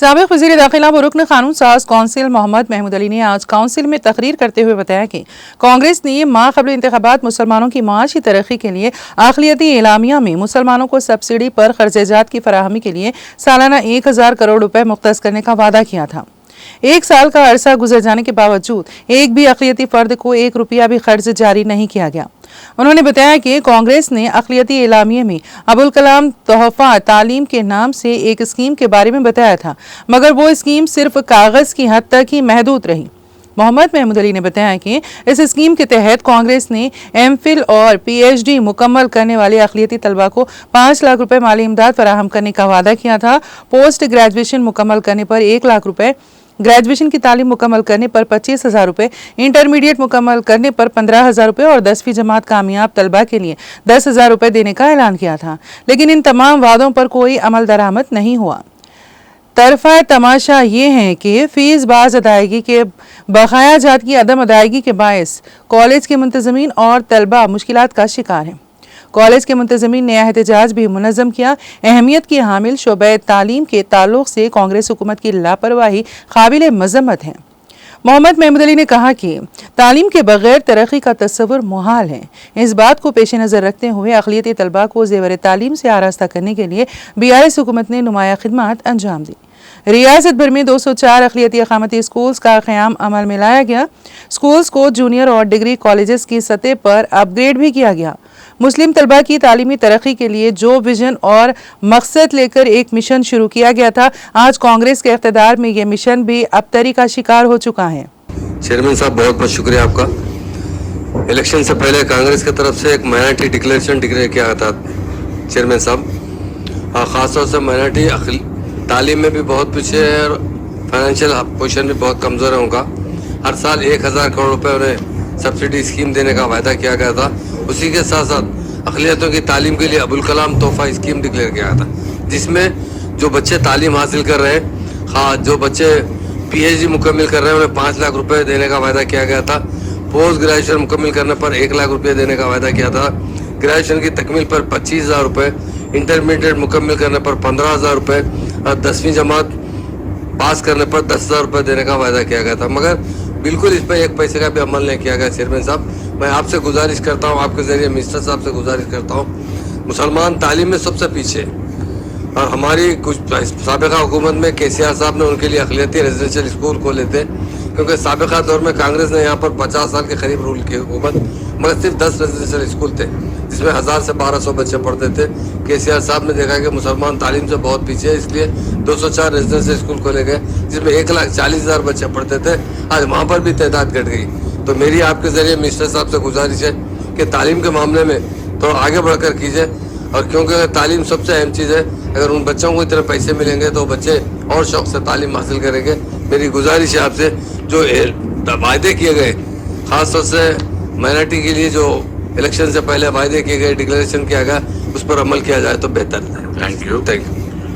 साबिक़ वज़ीर दाखिला व रुकन क़ानून साज़ कौंसिल मोहम्मद महमूद अली ने आज काउंसिल में तकरीर करते हुए बताया कि कांग्रेस ने माक़बल इंतख़ाबात मुसलमानों की माशी तरक्की के लिए अक़लियती एलामिया में मुसलमानों को सब्सिडी पर ख़र्च-ए-जात की फ़राहमी के लिए सालाना 1000 करोड़ रुपए मुख्तस करने का वादा किया था। एक साल का अरसा गुजर जाने के बावजूद एक भी अक़लियती फ़र्द को 1 रुपया भी ख़र्च जारी नहीं किया गया। उन्होंने बताया कि कांग्रेस ने अक़लियती एलामिया में अबुल कलाम तोहफ़ा तालीम के नाम से एक स्कीम के बारे में बताया था, मगर वो स्कीम सिर्फ कागज़ की हद तक ही महदूद रही। मोहम्मद महमूद अली ने बताया कि इस स्कीम के तहत कांग्रेस ने एमफिल और पीएचडी मुकम्मल करने वाले अक़लियती तलबा को 5 लाख रुपए माली इमदाद फराहम करने का वादा किया था। पोस्ट ग्रेजुएशन मुकम्मल करने पर 1 लाख रुपए, ग्रेजुएशन की तालीम मुकम्मल करने पर 25,000 रुपए, इंटरमीडिएट मुकम्मल करने पर 15,000 रुपए और 10वीं जमात कामयाब तलबा के लिए 10,000 रुपए देने का ऐलान किया था, लेकिन इन तमाम वादों पर कोई अमल दरामद नहीं हुआ। तरफा तमाशा ये है कि फीस बाज अदायगी के बकाया जात की अदम अदायगी के बायस कॉलेज के मुंतज़मीन और तलबा मुश्किलात का शिकार हैं। कॉलेज के मुंतज़मीन ने एहतजाज भी मुनज़्ज़म किया। अहमियत की हामिल शोबे तालीम के ताल्लुक़ से कांग्रेस हुकूमत की लापरवाही काबिल मज़म्मत है। मोहम्मद महमूद अली ने कहा कि तालीम के बगैर तरक्की का तस्वुर मुहाल है। इस बात को पेश नज़र रखते हुए अक़लियती तलबा को ज़ेवर तालीम से आरास्ता करने के लिए BRS हुकूमत ने नुमाया खिदमत अंजाम दी। रियासत भर में 204 अक़लियती अक़ामती स्कूल्स का क़याम अमल में लाया गया। स्कूल्स को जूनियर और डिग्री कॉलेजेस की सतह पर अपग्रेड भी किया गया। मुस्लिम तलबा की तालीमी तरक्की के लिए जो विजन और मकसद लेकर एक मिशन शुरू किया गया था, आज कांग्रेस के इक़्तिदार में ये मिशन भी अबतरी का शिकार हो चुका है। चेयरमैन साहब, बहुत बहुत शुक्रिया आपका। इलेक्शन से पहले कांग्रेस की तरफ से एक माइनॉरिटी डिक्लेरेशन डिक्लेयर किया था चेयरमैन साहब, ख़ास तौर से माइनॉरिटी तालीम में भी बहुत पीछे है और फाइनेंशियल पोजीशन भी बहुत कमज़ोर है उनका। हर साल 1000 करोड़ रुपए उन्हें सब्सिडी स्कीम देने का वायदा किया गया था। उसी के साथ साथ अक़लियतों की तालीम के लिए अबुल कलाम तोहफ़ा स्कीम डिक्लेयर किया गया था, जिसमें जो बच्चे तालीम हासिल कर रहे हैं, हाँ जो बच्चे PhD मुकम्मल कर रहे हैं, उन्हें 5 लाख रुपए देने का वायदा किया गया था। पोस्ट ग्रेजुएशन मुकम्मल करने पर 1 लाख रुपये देने का वायदा किया था। ग्रेजुएशन की तकमील पर 25,000 रुपये, इंटरमीडिएट मुकम्मल करने पर 15,000 रुपये और 10वीं जमात पास करने पर 10,000 रुपये देने का वायदा किया गया था, मगर बिल्कुल इस पर 1 पैसे का भी अमल नहीं किया गया। चेयरमैन साहब, मैं आपसे गुजारिश करता हूँ, आपके ज़रिए मिनिस्टर साहब से गुजारिश करता हूँ, मुसलमान तालीम में सबसे पीछे और हमारी कुछ साबिक़ा हुकूमत में KCR साहब ने उनके लिए अक़लियती रेजिडेंशियल स्कूल खोले थे, क्योंकि साबिक़ा दौर में कांग्रेस ने यहाँ पर 50 साल के करीब रूल की हुकूमत, मगर सिर्फ 10 रेजिडेंशियल स्कूल थे जिसमें 1000 से 1200 बच्चे पढ़ते थे। KCR साहब ने देखा कि मुसलमान तालीम से बहुत पीछे है, इसलिए 204 रेजिडेंशियल स्कूल खोले गए जिसमें 1,40,000 बच्चे पढ़ते थे। आज वहाँ पर भी तादाद घट गई। तो मेरी आपके ज़रिए मिनिस्टर साहब से गुजारिश है कि तालीम के मामले में थोड़ा आगे बढ़कर कीजिए, और क्योंकि तालीम सबसे अहम चीज़ है। अगर उन बच्चों को इतने पैसे मिलेंगे तो बच्चे और शौक़ से तालीम हासिल करेंगे। मेरी गुजारिश है आपसे, जो वायदे किए गए, ख़ास तौर से माइनॉरिटी के लिए जो इलेक्शन से पहले वायदे किए गए, डिक्लेरेशन किया गया, उस पर अमल किया जाए तो बेहतर है। Thank you.